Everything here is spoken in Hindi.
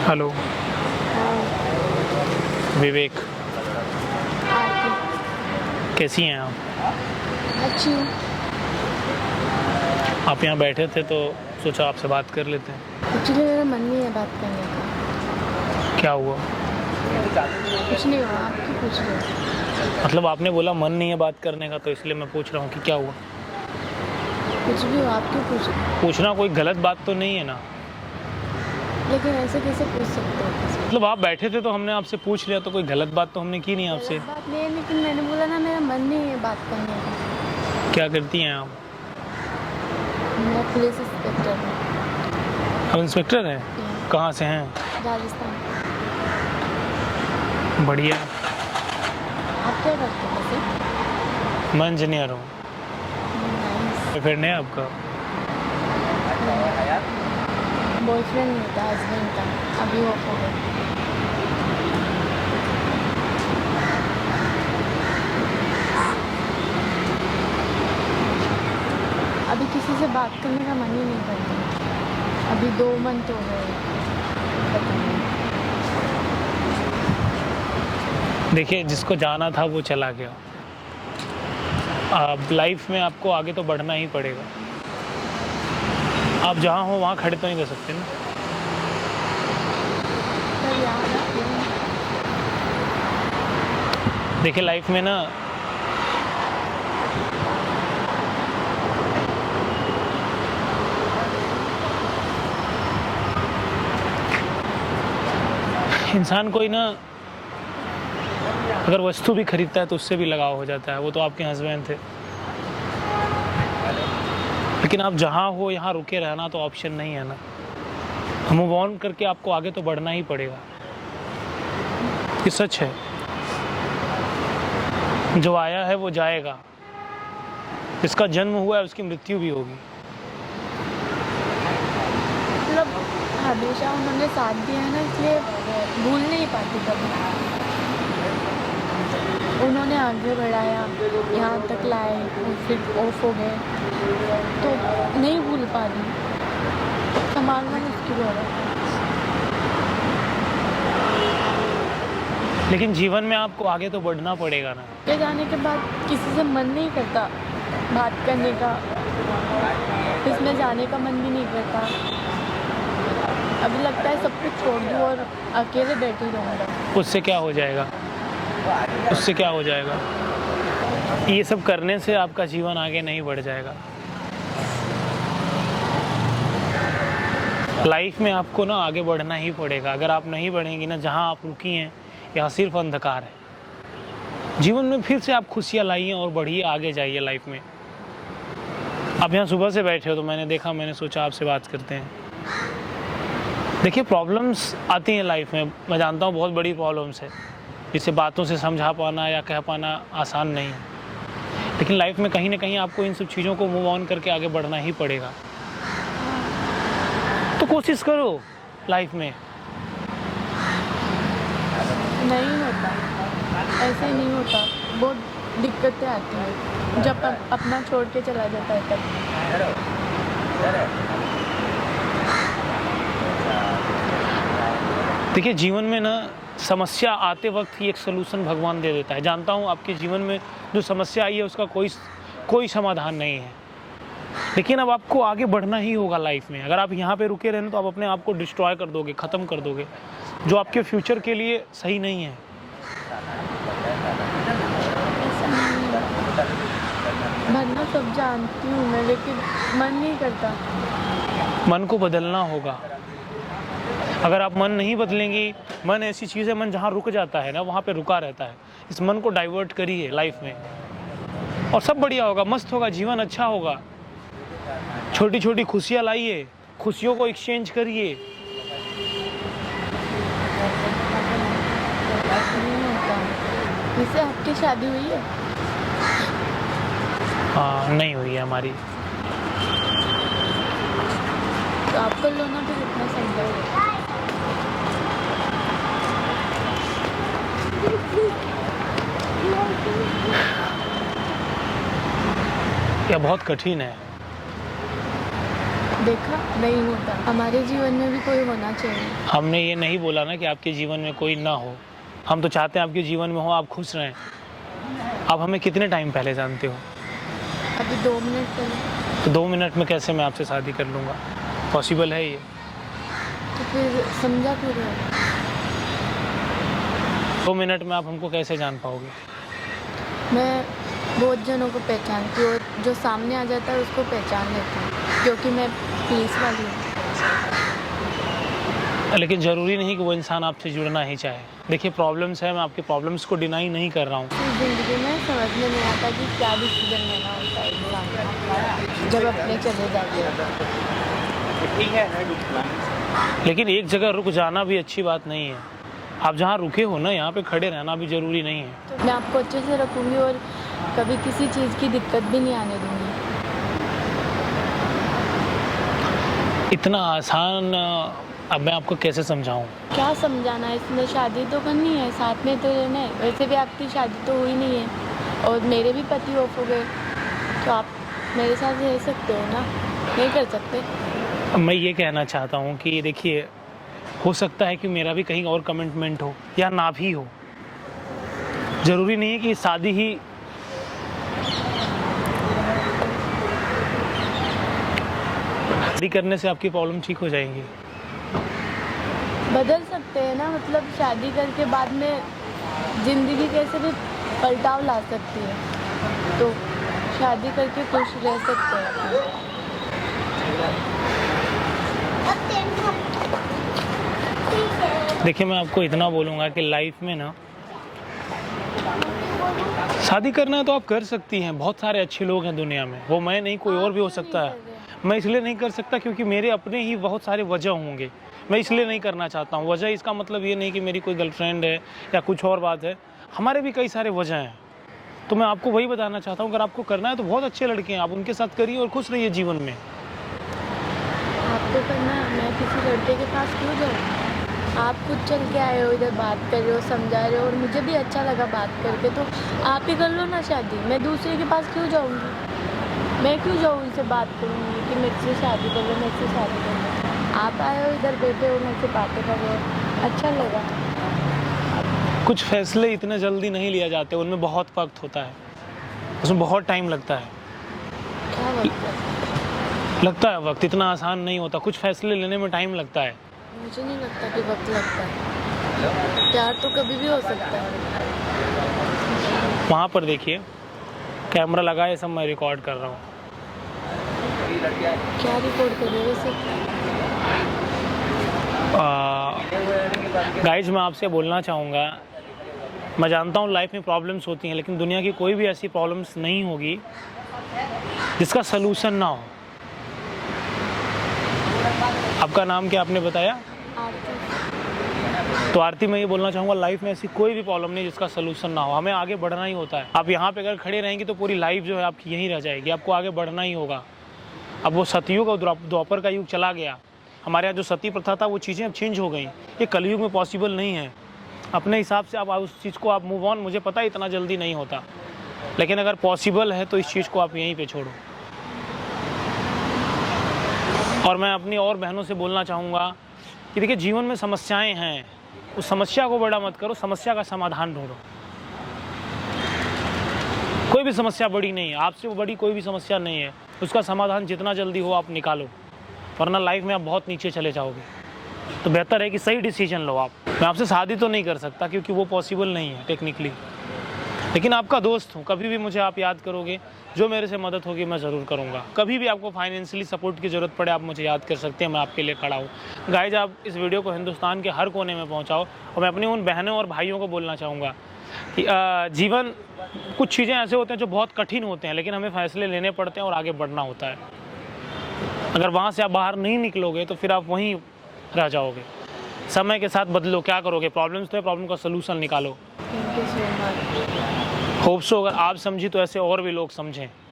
हेलो। विवेक, आरती। कैसी हैं आप? अच्छी हूँ। आप यहाँ बैठे थे तो सोचा आपसे बात कर लेते हैं। एक्चुअली मेरा मन नहीं है बात करने का। क्या हुआ? कुछ नहीं हुआ, आप क्यों पूछ रहे हो? मतलब आपने बोला मन नहीं है बात करने का, तो इसलिए मैं पूछ रहा हूँ कि क्या हुआ। कुछ भी हो, आप क्यों पूछ रहे हो? पूछना कोई गलत बात तो नहीं है ना। लेकिन ऐसे कैसे पूछ सकते हो किसी को? मतलब आप बैठे थे तो हमने आपसे पूछ लिया, तो कोई गलत बात तो हमने की नहीं आपसे। गलत बात नहीं है, लेकिन मैंने बोला ना मेरा मन नहीं है बात करने का। क्या करती हैं आप? मैं पुलिस इंस्पेक्टर हूँ। आप इंस्पेक्टर हैं? कहाँ से हैं? राजस्थान। बढ़िया। आप क्या करते हो वैसे? मैं इंजीनियर हूँ। बॉयफ्रेंड है आपका? बॉयफ्रेंड नहीं था, हस्बैंड था, अभी ऑफ हो गया। अभी किसी से बात करने का मन ही नहीं करता। अभी 2 मंथ हो गए। पता नहीं। देखिए, जिसको जाना था वो चला गया। अब लाइफ में आपको आगे तो बढ़ना ही पड़ेगा। आप जहाँ हो वहाँ खड़े तो नहीं रह सकते ना। पर याद आती है। देखिए, लाइफ में ना इंसान कोई ना अगर वस्तु भी खरीदता है तो उससे भी लगाव हो जाता है। वो तो आपके हस्बैंड थे, लेकिन आप जहाँ हो यहाँ रुके रहना तो ऑप्शन नहीं है ना। मूव ऑन करके आपको आगे तो बढ़ना ही पड़ेगा। ये सच है। जो आया है वो जाएगा, जिसका जन्म हुआ है उसकी मृत्यु भी होगी। मतलब हमेशा उन्होंने साथ दिया है ना, इसलिए भूल नहीं पाती कभी। उन्होंने आगे बढ़ाया, यहाँ तक लाए और फिर ऑफ हो गए, तो नहीं भूल पा रही। संभालना मुश्किल हो रहा है। लेकिन जीवन में आपको आगे तो बढ़ना पड़ेगा ना। के जाने के बाद किसी से मन नहीं करता बात करने का, इसमें जाने का मन भी नहीं करता। अभी लगता है सब कुछ छोड़ दूँ और अकेले बैठी रहूँगा। उससे क्या हो जाएगा? उससे क्या हो जाएगा? ये सब करने से आपका जीवन आगे नहीं बढ़ जाएगा। लाइफ में आपको ना आगे बढ़ना ही पड़ेगा। अगर आप नहीं बढ़ेंगी ना, जहाँ आप रुकी हैं यहाँ सिर्फ अंधकार है। जीवन में फिर से आप खुशियाँ लाइए और बढ़िए, आगे जाइए लाइफ में। आप यहाँ सुबह से बैठे हो तो मैंने देखा, मैंने सोचा आपसे बात करते हैं। देखिए, प्रॉब्लम्स आती हैं लाइफ में, मैं जानता हूँ बहुत बड़ी प्रॉब्लम्स है, जिसे बातों से समझा पाना या कह पाना आसान नहीं है। लेकिन लाइफ में कहीं ना कहीं आपको इन सब चीज़ों को मूव ऑन करके आगे बढ़ना ही पड़ेगा। तो कोशिश करो लाइफ में। नहीं होता, ऐसे ही नहीं होता। बहुत दिक्कतें आती हैं जब अपना छोड़ के चला जाता है तब। देखिए, जीवन में ना समस्या आते वक्त ही एक सलूशन भगवान दे देता है। जानता हूँ आपके जीवन में जो समस्या आई है उसका कोई समाधान नहीं है, लेकिन अब आपको आगे बढ़ना ही होगा लाइफ में। अगर आप यहाँ पे रुके रहने तो आप अपने आप को डिस्ट्रॉय कर दोगे, ख़त्म कर दोगे, जो आपके फ्यूचर के लिए सही नहीं है। भरना सब जानती हूँ मैं, लेकिन मन नहीं करता। मन को बदलना होगा। अगर आप मन नहीं बदलेंगी, मन ऐसी चीज़ है, मन जहाँ रुक जाता है ना वहाँ पे रुका रहता है। इस मन को डाइवर्ट करिए लाइफ में और सब बढ़िया होगा, मस्त होगा, जीवन अच्छा होगा। छोटी छोटी खुशियाँ लाइए, खुशियों को एक्सचेंज करिए। नहीं होता। वैसे आपकी शादी हुई है? हाँ, नहीं हुई है हमारी। तो आप कर लो ना फिर इतना संभव है। यह बहुत कठिन है। देखा नहीं होता। हमारे जीवन में भी कोई होना चाहिए। हमने ये नहीं बोला ना कि आपके जीवन में कोई ना हो, हम तो चाहते हैं आपके जीवन में हो, आप खुश रहें। आप हमें कितने टाइम पहले जानते हो? अभी 2 मिनट पहले। तो 2 मिनट में कैसे मैं आपसे शादी कर लूँगा? पॉसिबल है ये? तो फिर समझा क्यों रहे हो? 2 मिनट में आप हमको कैसे जान पाओगे? मैं बहुत जनों को पहचानती हूँ और जो सामने आ जाता है उसको पहचान लेती हूँ, क्योंकि मैं पुलिस वाली हूँ। लेकिन ज़रूरी नहीं कि वो इंसान आपसे जुड़ना ही चाहे। देखिए प्रॉब्लम्स है, मैं आपके प्रॉब्लम्स को डिनाई नहीं कर रहा हूँ। इस ज़िंदगी में समझ में नहीं आता कि क्या डिसीजन लेना होता है इंसान का जब अपने चले जाते हैं। लेकिन एक जगह रुक जाना भी अच्छी बात नहीं है। आप जहाँ रुके हो ना, यहाँ पे खड़े रहना भी ज़रूरी नहीं है। तो मैं आपको अच्छे से रखूँगी और कभी किसी चीज़ की दिक्कत भी नहीं आने दूँगी। इतना आसान अब मैं आपको कैसे समझाऊँ? क्या समझाना है इसमें? शादी तो करनी है, साथ में तो रहना है। वैसे भी आपकी शादी तो हुई नहीं है और मेरे भी पति ऑफ हो गए, तो आप मेरे साथ रह सकते हो ना? नहीं कर सकते? मैं ये कहना चाहता हूँ कि देखिए, हो सकता है कि मेरा भी कहीं और कमिटमेंट हो या ना भी हो। ज़रूरी नहीं है कि शादी ही शादी करने से आपकी प्रॉब्लम ठीक हो जाएंगी। बदल सकते हैं ना, मतलब शादी करके बाद में ज़िंदगी कैसे भी पलटाव ला सकती है, तो शादी करके खुश रह सकते हैं। देखिए मैं आपको इतना बोलूँगा कि लाइफ में ना शादी करना है तो आप कर सकती हैं। बहुत सारे अच्छे लोग हैं दुनिया में, वो मैं नहीं कोई और भी हो सकता है। मैं इसलिए नहीं कर सकता क्योंकि मेरे अपने ही बहुत सारे वजह होंगे, मैं इसलिए नहीं करना चाहता हूँ। वजह इसका मतलब ये नहीं कि मेरी कोई गर्लफ्रेंड है या कुछ और बात है, हमारे भी कई सारे वजह हैं। तो मैं आपको वही बताना चाहता हूँ, अगर आपको करना है तो बहुत अच्छे लड़के हैं, आप उनके साथ करिए और खुश रहिए जीवन में। आपको करना है, मैं किसी लड़के के पास क्यों जाऊँ? आप खुद चल के आए हो, इधर बात कर रहे हो, समझा रहे हो और मुझे भी अच्छा लगा बात करके, तो आप ही कर लो ना शादी। मैं दूसरे के पास क्यों जाऊँगी? मैं क्यों जाऊँ उनसे बात करूँगी कि मेरे से शादी कर लो, मेरे से शादी कर लो? आप आए हो, इधर बैठे हो, मेरे से बातें कर रहे हो, अच्छा लगा। कुछ फैसले इतने जल्दी नहीं लिया जाते, उनमें बहुत वक्त होता है, उसमें बहुत टाइम लगता है। क्या लगता है वक्त, इतना आसान नहीं होता। कुछ फैसले लेने में टाइम लगता है। मुझे नहीं लगता कि वक्त लगता है। प्यार तो कभी भी हो सकता है। वहाँ पर देखिए कैमरा लगा है, सब मैं रिकॉर्ड कर रहा हूँ। क्या रिकॉर्ड कर रहे हो वैसे? गाइज मैं आपसे बोलना चाहूँगा, मैं जानता हूँ लाइफ में प्रॉब्लम्स होती हैं, लेकिन दुनिया की कोई भी ऐसी प्रॉब्लम्स नहीं होगी जिसका सलूशन ना हो। आपका नाम क्या आपने बताया? तो आरती, मैं ये बोलना चाहूँगा लाइफ में ऐसी कोई भी प्रॉब्लम नहीं जिसका सलूशन ना हो। हमें आगे बढ़ना ही होता है। आप यहाँ पे अगर खड़े रहेंगे तो पूरी लाइफ जो है आपकी यहीं रह जाएगी। आपको आगे बढ़ना ही होगा। अब वो सतयुग और द्वापर का युग चला गया। हमारे यहाँ जो सती प्रथा था वो चीज़ें अब चेंज हो गई। ये कलयुग में पॉसिबल नहीं है। अपने हिसाब से आप उस चीज़ को आप मूव ऑन, मुझे पता है इतना जल्दी नहीं होता, लेकिन अगर पॉसिबल है तो इस चीज़ को आप यहीं पे छोड़ो। और मैं अपनी और बहनों से बोलना चाहूँगा कि देखिए जीवन में समस्याएं हैं, उस समस्या को बड़ा मत करो, समस्या का समाधान ढूंढो। कोई भी समस्या बड़ी नहीं है, आपसे वो बड़ी कोई भी समस्या नहीं है। उसका समाधान जितना जल्दी हो आप निकालो, वरना लाइफ में आप बहुत नीचे चले जाओगे। तो बेहतर है कि सही डिसीजन लो आप। मैं आपसे शादी तो नहीं कर सकता क्योंकि वो पॉसिबल नहीं है टेक्निकली, लेकिन आपका दोस्त हूँ। कभी भी मुझे आप याद करोगे, जो मेरे से मदद होगी मैं ज़रूर करूँगा। कभी भी आपको फाइनेंशियली सपोर्ट की ज़रूरत पड़े आप मुझे याद कर सकते हैं, मैं आपके लिए खड़ा हूँ। गाइज आप इस वीडियो को हिंदुस्तान के हर कोने में पहुँचाओ। और मैं अपनी उन बहनों और भाइयों को बोलना चाहूँगा कि जीवन कुछ चीज़ें ऐसे होते हैं जो बहुत कठिन होते हैं, लेकिन हमें फैसले लेने पड़ते हैं और आगे बढ़ना होता है। अगर वहाँ से आप बाहर नहीं निकलोगे तो फिर आप वहीं रह जाओगे। समय के साथ बदलो, क्या करोगे? प्रॉब्लम्स तो है, प्रॉब्लम का सलूशन निकालो। Thank you so much. Hope so अगर आप समझी तो ऐसे और भी लोग समझें।